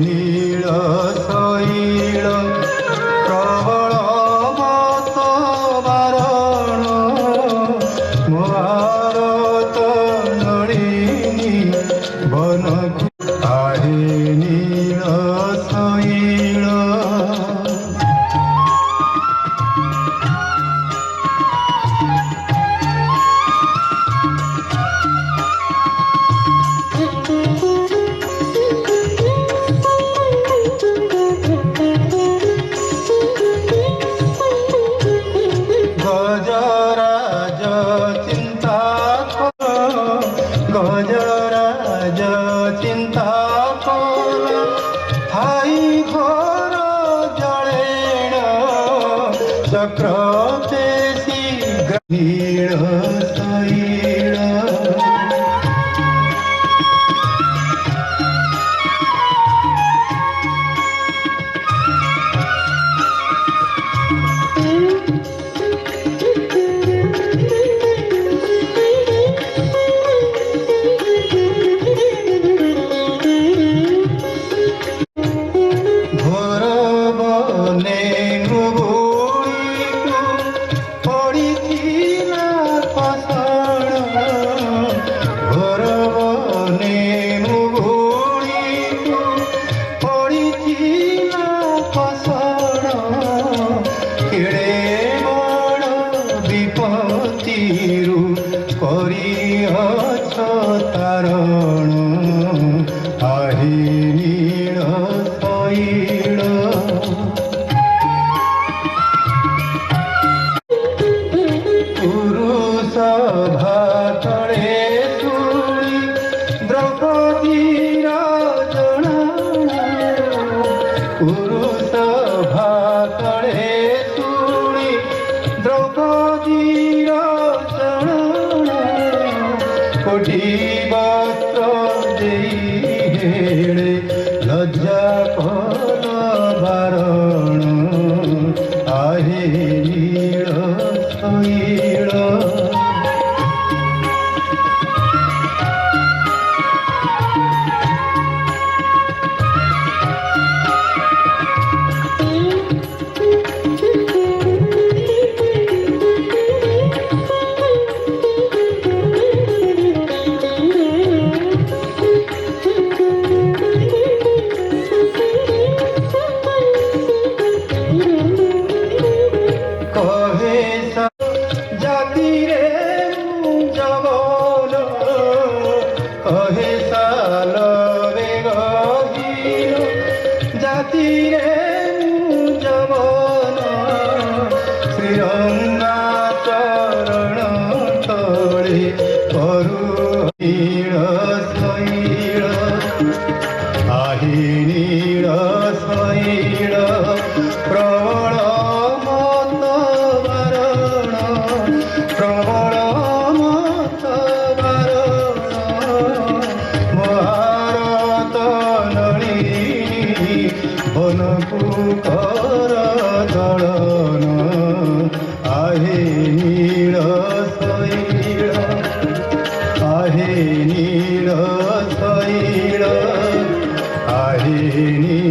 ନୀଳ ଶୈଳ ପ୍ରବଳ ମତ ବାରଣ ଭାରତ ନଳିନୀ ବନକୁ ଆହେ ନୀଳ ଶୈଳ। गजराज चिंता गजराज चिंता हाई घोर जलेण चक्र शीघ्र नील शैल। तारण आहे नील शैल। पुरुष भातळे सुळी द्रौपदीर जणाणा पुरुष भातळे सुळी द्रौपदीर जणाणा कोटी वस्त्र देई लज्जा कल बारण आहे नील शैल। जाति रे जबल कहे साल गहीर जाति रे जबल श्रीरंगा चरण तले करु नील शैल आहे नील शैल प्रबल प्रबल मत बारण भारत नलिनी बनकु कर दलन आहे नील शैल आहे नील शैल आहे नील